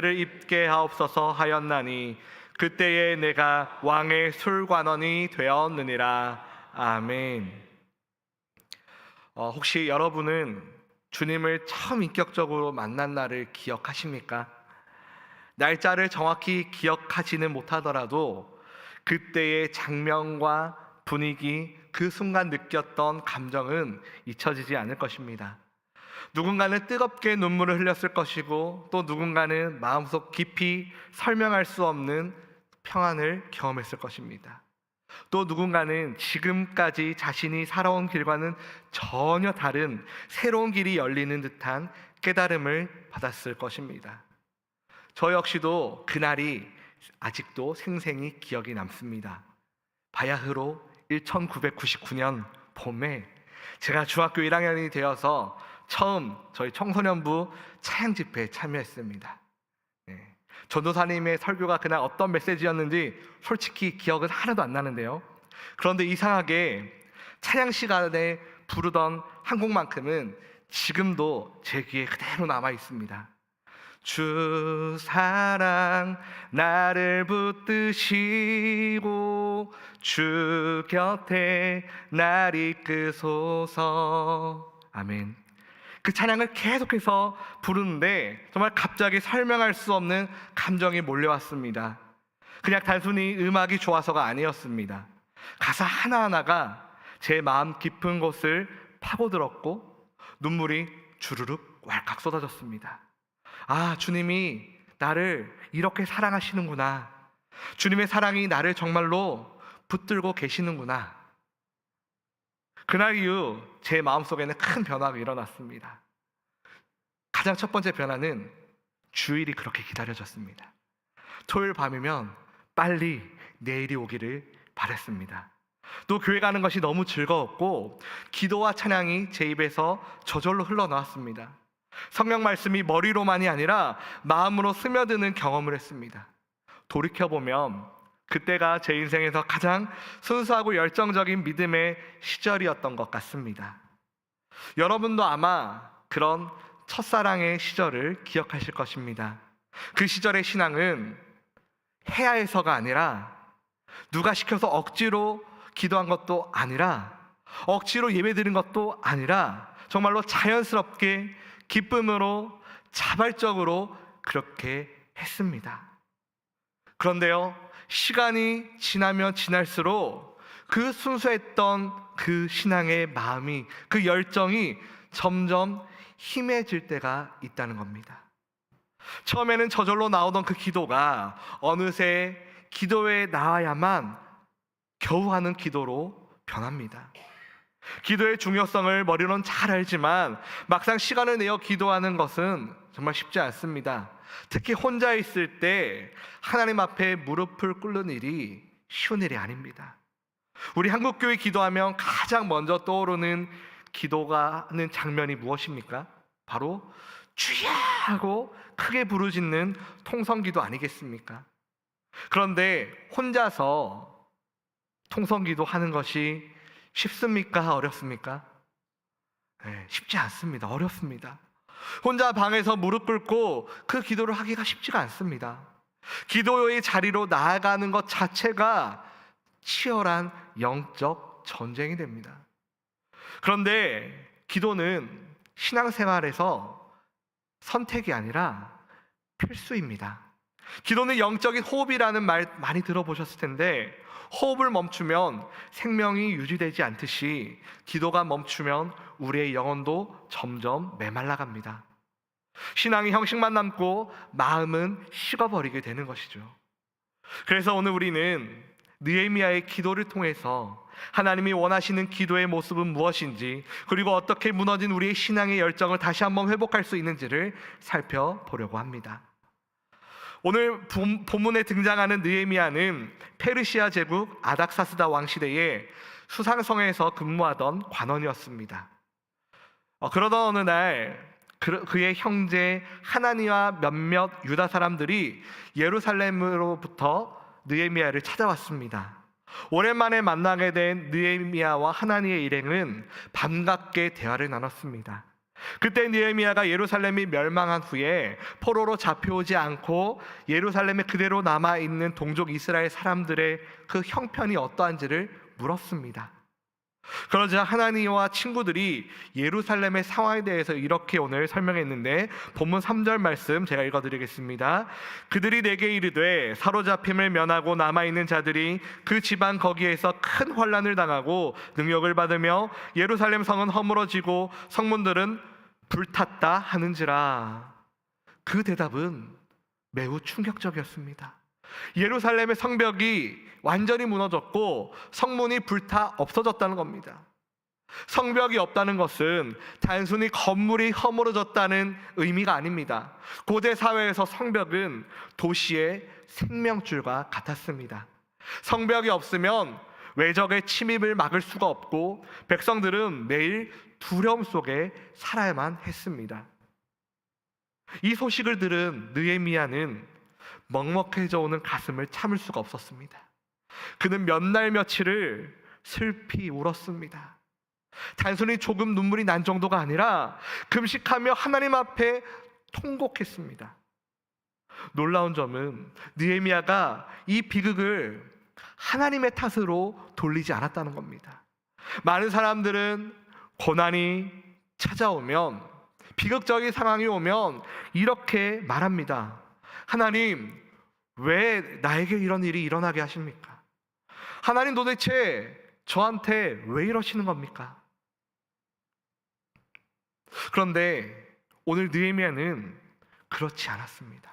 를 입게 하옵소서 하였나니 그때에 내가 왕의 술관원이 되었느니라. 아멘. 혹시 여러분은 주님을 처음 인격적으로 만난 날을 기억하십니까? 날짜를 정확히 기억하지는 못하더라도 그때의 장면과 분위기, 그 순간 느꼈던 감정은 잊혀지지 않을 것입니다. 누군가는 뜨겁게 눈물을 흘렸을 것이고 또 누군가는 마음속 깊이 설명할 수 없는 평안을 경험했을 것입니다. 또 누군가는 지금까지 자신이 살아온 길과는 전혀 다른 새로운 길이 열리는 듯한 깨달음을 받았을 것입니다. 저 역시도 그날이 아직도 생생히 기억이 남습니다. 바야흐로 1999년 봄에 제가 중학교 1학년이 되어서 처음 저희 청소년부 차양 집회에 참여했습니다. 전도사님의 설교가 그날 어떤 메시지였는지 솔직히 기억은 하나도 안 나는데요. 그런데 이상하게 찬양 시간에 부르던 한 곡만큼은 지금도 제 귀에 그대로 남아 있습니다. 주 사랑 나를 붙드시고 주 곁에 날 이끄소서. 아멘. 그 찬양을 계속해서 부르는데 정말 갑자기 설명할 수 없는 감정이 몰려왔습니다. 그냥 단순히 음악이 좋아서가 아니었습니다. 가사 하나하나가 제 마음 깊은 곳을 파고들었고 눈물이 주르륵 왈칵 쏟아졌습니다. 아, 주님이 나를 이렇게 사랑하시는구나. 주님의 사랑이 나를 정말로 붙들고 계시는구나. 그날 이후 제 마음속에는 큰 변화가 일어났습니다. 가장 첫 번째 변화는 주일이 그렇게 기다려졌습니다. 토요일 밤이면 빨리 내일이 오기를 바랬습니다. 또 교회 가는 것이 너무 즐거웠고 기도와 찬양이 제 입에서 저절로 흘러나왔습니다. 성경 말씀이 머리로만이 아니라 마음으로 스며드는 경험을 했습니다. 돌이켜보면 그때가 제 인생에서 가장 순수하고 열정적인 믿음의 시절이었던 것 같습니다. 여러분도 아마 그런 첫사랑의 시절을 기억하실 것입니다. 그 시절의 신앙은 해야 해서가 아니라 누가 시켜서 억지로 기도한 것도 아니라 억지로 예배드린 것도 아니라 정말로 자연스럽게 기쁨으로 자발적으로 그렇게 했습니다. 그런데요, 시간이 지나면 지날수록 그 순수했던 그 신앙의 마음이, 그 열정이 점점 희미해질 때가 있다는 겁니다. 처음에는 저절로 나오던 그 기도가 어느새 기도에 나와야만 겨우 하는 기도로 변합니다. 기도의 중요성을 머리로는 잘 알지만 막상 시간을 내어 기도하는 것은 정말 쉽지 않습니다. 특히 혼자 있을 때 하나님 앞에 무릎을 꿇는 일이 쉬운 일이 아닙니다. 우리 한국교회 기도하면 가장 먼저 떠오르는 기도가 하는 장면이 무엇입니까? 바로 주야 하고 크게 부르짖는 통성기도 아니겠습니까? 그런데 혼자서 통성기도 하는 것이 쉽습니까? 어렵습니까? 쉽지 않습니다. 어렵습니다. 혼자 방에서 무릎 꿇고 그 기도를 하기가 쉽지가 않습니다. 기도의 자리로 나아가는 것 자체가 치열한 영적 전쟁이 됩니다. 그런데 기도는 신앙생활에서 선택이 아니라 필수입니다. 기도는 영적인 호흡이라는 말 많이 들어보셨을 텐데 호흡을 멈추면 생명이 유지되지 않듯이 기도가 멈추면 우리의 영혼도 점점 메말라갑니다. 신앙이 형식만 남고 마음은 식어버리게 되는 것이죠. 그래서 오늘 우리는 느헤미야의 기도를 통해서 하나님이 원하시는 기도의 모습은 무엇인지, 그리고 어떻게 무너진 우리의 신앙의 열정을 다시 한번 회복할 수 있는지를 살펴보려고 합니다. 오늘 본문에 등장하는 느헤미야는 페르시아 제국 아닥사스다 왕 시대에 수상성에서 근무하던 관원이었습니다. 그러던 어느 날 그의 형제 하나니와 몇몇 유다 사람들이 예루살렘으로부터 느헤미야를 찾아왔습니다. 오랜만에 만나게 된 느헤미야와 하나니의 일행은 반갑게 대화를 나눴습니다. 그때 느헤미야가 예루살렘이 멸망한 후에 포로로 잡혀오지 않고 예루살렘에 그대로 남아있는 동족 이스라엘 사람들의 그 형편이 어떠한지를 물었습니다. 그러자 하나니와 친구들이 예루살렘의 상황에 대해서 이렇게 오늘 설명했는데, 본문 3절 말씀 제가 읽어드리겠습니다. 그들이 내게 이르되 사로잡힘을 면하고 남아있는 자들이 그 지방 거기에서 큰 환난을 당하고 능욕을 받으며 예루살렘 성은 허물어지고 성문들은 불탔다 하는지라. 그 대답은 매우 충격적이었습니다. 예루살렘의 성벽이 완전히 무너졌고 성문이 불타 없어졌다는 겁니다. 성벽이 없다는 것은 단순히 건물이 허물어졌다는 의미가 아닙니다. 고대 사회에서 성벽은 도시의 생명줄과 같았습니다. 성벽이 없으면 외적의 침입을 막을 수가 없고 백성들은 매일 두려움 속에 살아야만 했습니다. 이 소식을 들은 느헤미야는 먹먹해져 오는 가슴을 참을 수가 없었습니다. 그는 몇 날 며칠을 슬피 울었습니다. 단순히 조금 눈물이 난 정도가 아니라 금식하며 하나님 앞에 통곡했습니다. 놀라운 점은 느헤미야가 이 비극을 하나님의 탓으로 돌리지 않았다는 겁니다. 많은 사람들은 고난이 찾아오면, 비극적인 상황이 오면 이렇게 말합니다. 하나님, 왜 나에게 이런 일이 일어나게 하십니까? 하나님, 도대체 저한테 왜 이러시는 겁니까? 그런데 오늘 느헤미야는 그렇지 않았습니다.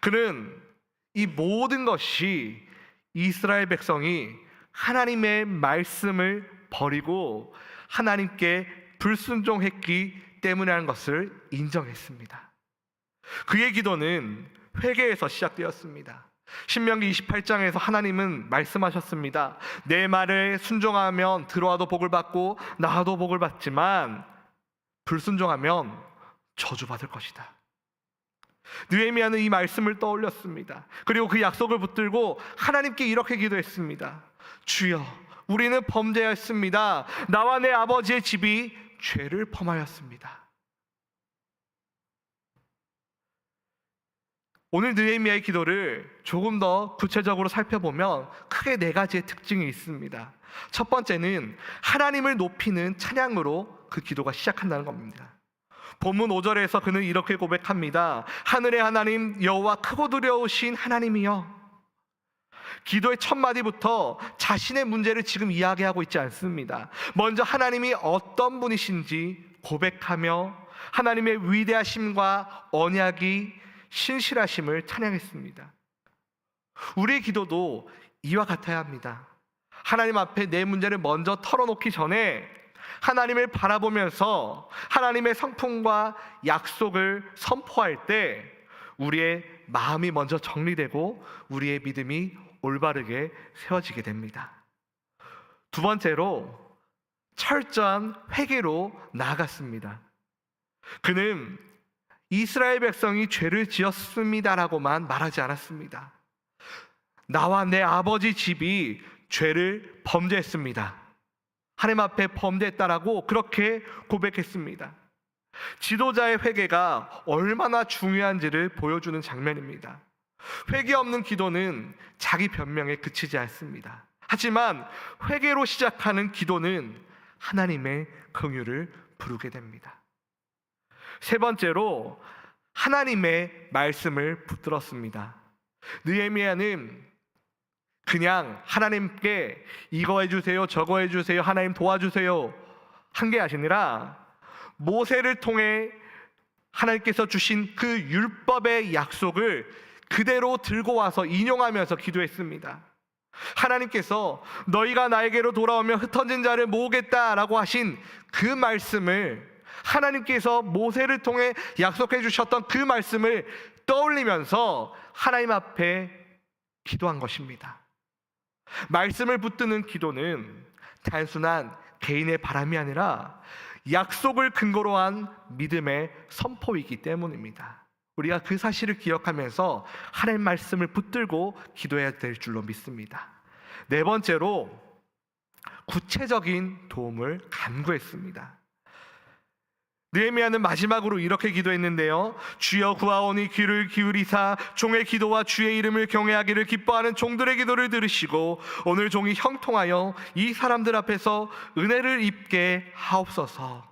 그는 이 모든 것이 이스라엘 백성이 하나님의 말씀을 버리고 하나님께 불순종했기 때문이라는 것을 인정했습니다. 그의 기도는 회개에서 시작되었습니다. 신명기 28장에서 하나님은 말씀하셨습니다. 내 말에 순종하면 들어와도 복을 받고 나와도 복을 받지만 불순종하면 저주받을 것이다. 느헤미야는 이 말씀을 떠올렸습니다. 그리고 그 약속을 붙들고 하나님께 이렇게 기도했습니다. 주여, 우리는 범죄했습니다. 나와 내 아버지의 집이 죄를 범하였습니다. 오늘 느헤미야의 기도를 조금 더 구체적으로 살펴보면 크게 네 가지의 특징이 있습니다. 첫 번째는 하나님을 높이는 찬양으로 그 기도가 시작한다는 겁니다. 본문 5절에서 그는 이렇게 고백합니다. 하늘의 하나님 여호와 크고 두려우신 하나님이여. 기도의 첫 마디부터 자신의 문제를 지금 이야기하고 있지 않습니다. 먼저 하나님이 어떤 분이신지 고백하며 하나님의 위대하심과 언약이 신실하심을 찬양했습니다. 우리의 기도도 이와 같아야 합니다. 하나님 앞에 내 문제를 먼저 털어놓기 전에 하나님을 바라보면서 하나님의 성품과 약속을 선포할 때 우리의 마음이 먼저 정리되고 우리의 믿음이 올바르게 세워지게 됩니다. 두 번째로 철저한 회개로 나아갔습니다. 그는 이스라엘 백성이 죄를 지었습니다라고만 말하지 않았습니다. 나와 내 아버지 집이 죄를 범죄했습니다. 하나님 앞에 범죄했다라고 그렇게 고백했습니다. 지도자의 회개가 얼마나 중요한지를 보여주는 장면입니다. 회개 없는 기도는 자기 변명에 그치지 않습니다. 하지만 회개로 시작하는 기도는 하나님의 긍휼을 부르게 됩니다. 세 번째로 하나님의 말씀을 붙들었습니다. 느헤미야는 그냥 하나님께 이거 해주세요, 저거 해주세요, 하나님 도와주세요 한 게 아니라 모세를 통해 하나님께서 주신 그 율법의 약속을 그대로 들고 와서 인용하면서 기도했습니다. 하나님께서 너희가 나에게로 돌아오면 흩어진 자를 모으겠다라고 하신 그 말씀을, 하나님께서 모세를 통해 약속해 주셨던 그 말씀을 떠올리면서 하나님 앞에 기도한 것입니다. 말씀을 붙드는 기도는 단순한 개인의 바람이 아니라 약속을 근거로 한 믿음의 선포이기 때문입니다. 우리가 그 사실을 기억하면서 하나님 말씀을 붙들고 기도해야 될 줄로 믿습니다. 네 번째로 구체적인 도움을 간구했습니다. 느헤미야는 마지막으로 이렇게 기도했는데요. 주여 구하오니 귀를 기울이사 종의 기도와 주의 이름을 경외하기를 기뻐하는 종들의 기도를 들으시고 오늘 종이 형통하여 이 사람들 앞에서 은혜를 입게 하옵소서.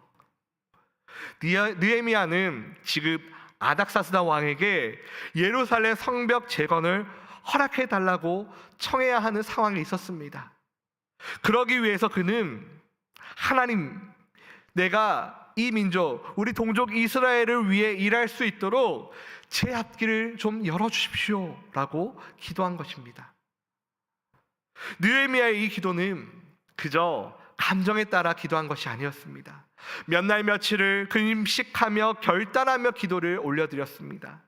느헤미야는 지금 아닥사스다 왕에게 예루살렘 성벽 재건을 허락해 달라고 청해야 하는 상황에 있었습니다. 그러기 위해서 그는 하나님, 내가 이 민족, 우리 동족 이스라엘을 위해 일할 수 있도록 제 앞길을 좀 열어주십시오 라고 기도한 것입니다. 느헤미야의 이 기도는 그저 감정에 따라 기도한 것이 아니었습니다. 몇 날 며칠을 금식하며 결단하며 기도를 올려드렸습니다.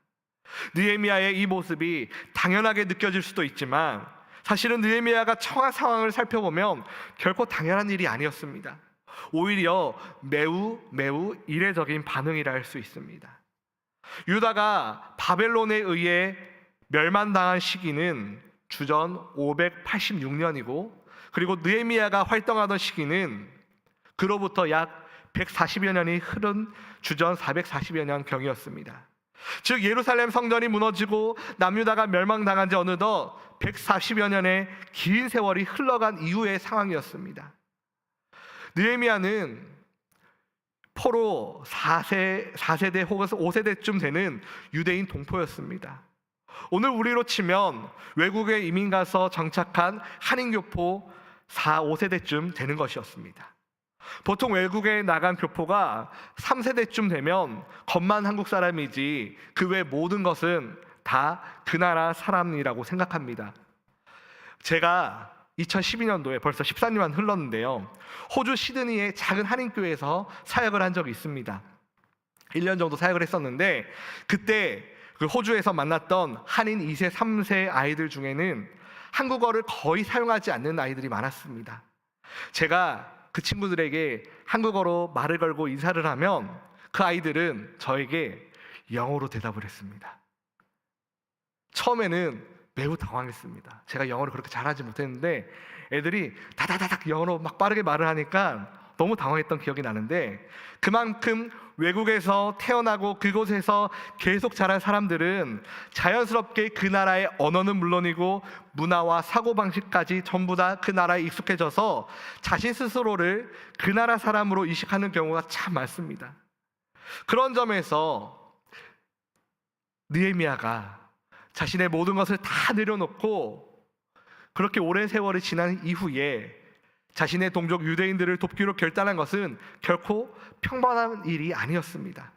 느헤미야의 이 모습이 당연하게 느껴질 수도 있지만 사실은 느헤미야가 처한 상황을 살펴보면 결코 당연한 일이 아니었습니다. 오히려 매우 이례적인 반응이라 할 수 있습니다. 유다가 바벨론에 의해 멸망당한 시기는 주전 586년이고 그리고 느헤미야가 활동하던 시기는 그로부터 약 140여 년이 흐른 주전 440여 년경이었습니다. 즉 예루살렘 성전이 무너지고 남유다가 멸망당한 지 어느덧 140여 년의 긴 세월이 흘러간 이후의 상황이었습니다. 느헤미야는 포로 4세대 혹은 5세대쯤 되는 유대인 동포였습니다. 오늘 우리로 치면 외국에 이민 가서 정착한 한인교포 4, 5세대쯤 되는 것이었습니다. 보통 외국에 나간 교포가 3세대쯤 되면 겉만 한국 사람이지 그 외 모든 것은 다 그 나라 사람이라고 생각합니다. 제가 2012년도에 벌써 14년만 흘렀는데요, 호주 시드니의 작은 한인교회에서 사역을 한 적이 있습니다. 1년 정도 사역을 했었는데 그때 그 호주에서 만났던 한인 2세, 3세 아이들 중에는 한국어를 거의 사용하지 않는 아이들이 많았습니다. 제가 그 친구들에게 한국어로 말을 걸고 인사를 하면 그 아이들은 저에게 영어로 대답을 했습니다. 처음에는 매우 당황했습니다. 제가 영어를 그렇게 잘하지 못했는데 애들이 다다다닥 영어로 막 빠르게 말을 하니까 너무 당황했던 기억이 나는데, 그만큼 외국에서 태어나고 그곳에서 계속 자란 사람들은 자연스럽게 그 나라의 언어는 물론이고 문화와 사고방식까지 전부 다 그 나라에 익숙해져서 자신 스스로를 그 나라 사람으로 인식하는 경우가 참 많습니다. 그런 점에서 느헤미야가 자신의 모든 것을 다 내려놓고 그렇게 오랜 세월이 지난 이후에 자신의 동족 유대인들을 돕기로 결단한 것은 결코 평범한 일이 아니었습니다.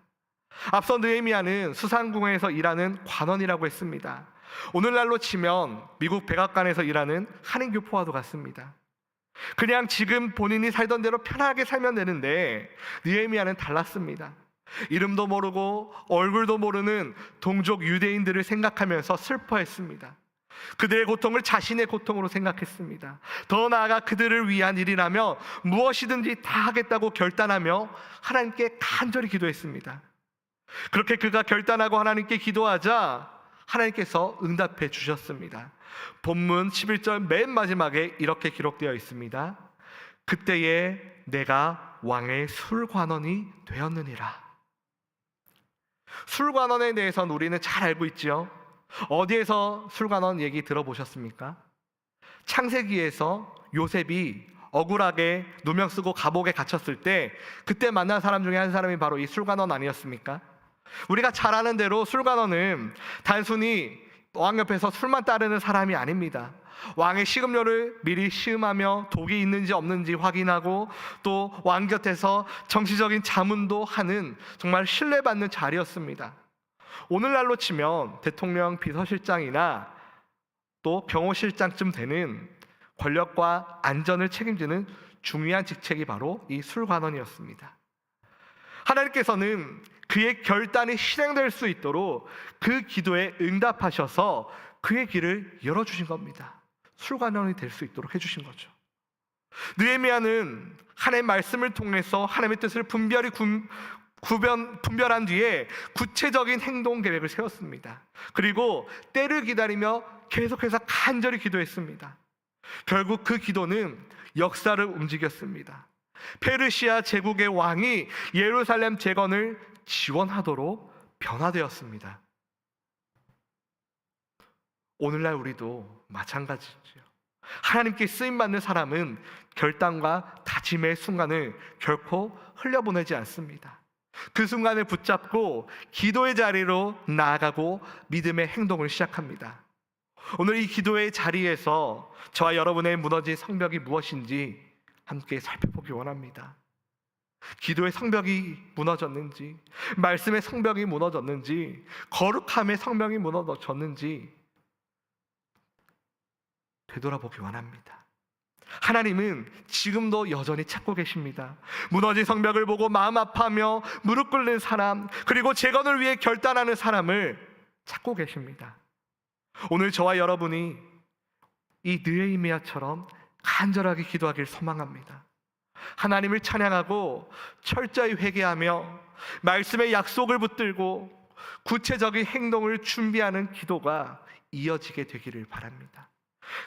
앞서 느헤미야는 수상궁에서 일하는 관원이라고 했습니다. 오늘날로 치면 미국 백악관에서 일하는 한인교포와도 같습니다. 그냥 지금 본인이 살던 대로 편하게 살면 되는데 느헤미야는 달랐습니다. 이름도 모르고 얼굴도 모르는 동족 유대인들을 생각하면서 슬퍼했습니다. 그들의 고통을 자신의 고통으로 생각했습니다. 더 나아가 그들을 위한 일이라며 무엇이든지 다 하겠다고 결단하며 하나님께 간절히 기도했습니다. 그렇게 그가 결단하고 하나님께 기도하자 하나님께서 응답해 주셨습니다. 본문 11절 맨 마지막에 이렇게 기록되어 있습니다. 그때에 내가 왕의 술관원이 되었느니라. 술관원에 대해서는 우리는 잘 알고 있지요. 어디에서 술관원 얘기 들어보셨습니까? 창세기에서 요셉이 억울하게 누명 쓰고 감옥에 갇혔을 때 그때 만난 사람 중에 한 사람이 바로 이 술관원 아니었습니까? 우리가 잘 아는 대로 술관원은 단순히 왕 옆에서 술만 따르는 사람이 아닙니다. 왕의 식음료를 미리 시음하며 독이 있는지 없는지 확인하고 또 왕 곁에서 정치적인 자문도 하는 정말 신뢰받는 자리였습니다. 오늘날로 치면 대통령 비서실장이나 또 경호실장쯤 되는 권력과 안전을 책임지는 중요한 직책이 바로 이 술관원이었습니다. 하나님께서는 그의 결단이 실행될 수 있도록 그 기도에 응답하셔서 그의 길을 열어주신 겁니다. 술관원이 될 수 있도록 해주신 거죠. 느헤미야는 하나님의 말씀을 통해서 하나님의 뜻을 분별한 뒤에 구체적인 행동 계획을 세웠습니다. 그리고 때를 기다리며 계속해서 간절히 기도했습니다. 결국 그 기도는 역사를 움직였습니다. 페르시아 제국의 왕이 예루살렘 재건을 지원하도록 변화되었습니다. 오늘날 우리도 마찬가지죠. 하나님께 쓰임받는 사람은 결단과 다짐의 순간을 결코 흘려보내지 않습니다. 그 순간을 붙잡고 기도의 자리로 나아가고 믿음의 행동을 시작합니다. 오늘 이 기도의 자리에서 저와 여러분의 무너진 성벽이 무엇인지 함께 살펴보기 원합니다. 기도의 성벽이 무너졌는지, 말씀의 성벽이 무너졌는지, 거룩함의 성벽이 무너졌는지 되돌아보기 원합니다. 하나님은 지금도 여전히 찾고 계십니다. 무너진 성벽을 보고 마음 아파하며 무릎 꿇는 사람, 그리고 재건을 위해 결단하는 사람을 찾고 계십니다. 오늘 저와 여러분이 이 느헤미야처럼 간절하게 기도하길 소망합니다. 하나님을 찬양하고 철저히 회개하며 말씀의 약속을 붙들고 구체적인 행동을 준비하는 기도가 이어지게 되기를 바랍니다.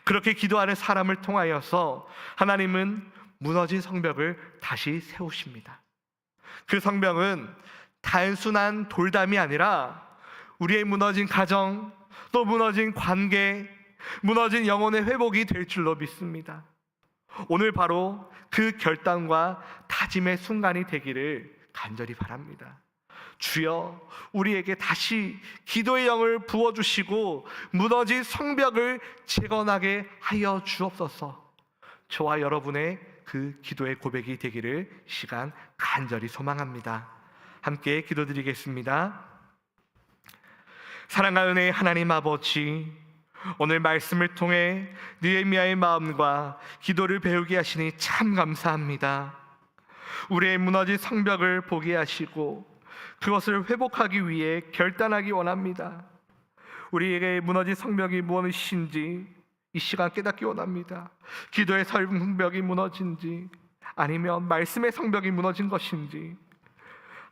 그렇게 기도하는 사람을 통하여서 하나님은 무너진 성벽을 다시 세우십니다. 그 성벽은 단순한 돌담이 아니라 우리의 무너진 가정, 또 무너진 관계, 무너진 영혼의 회복이 될 줄로 믿습니다. 오늘 바로 그 결단과 다짐의 순간이 되기를 간절히 바랍니다. 주여, 우리에게 다시 기도의 영을 부어주시고 무너진 성벽을 재건하게 하여 주옵소서. 저와 여러분의 그 기도의 고백이 되기를 시간 간절히 소망합니다. 함께 기도드리겠습니다. 사랑과 은혜의 하나님 아버지, 오늘 말씀을 통해 느헤미야의 마음과 기도를 배우게 하시니 참 감사합니다. 우리의 무너진 성벽을 보게 하시고 그것을 회복하기 위해 결단하기 원합니다. 우리에게 무너진 성벽이 무엇인지 이 시간 깨닫기 원합니다. 기도의 성벽이 무너진지 아니면 말씀의 성벽이 무너진 것인지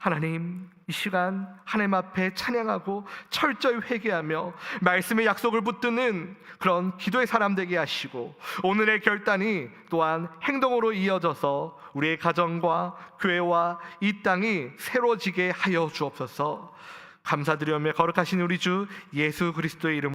하나님, 이 시간 하나님 앞에 찬양하고 철저히 회개하며 말씀의 약속을 붙드는 그런 기도의 사람 되게 하시고 오늘의 결단이 또한 행동으로 이어져서 우리의 가정과 교회와 이 땅이 새로워지게 하여 주옵소서. 감사드리며 거룩하신 우리 주 예수 그리스도의 이름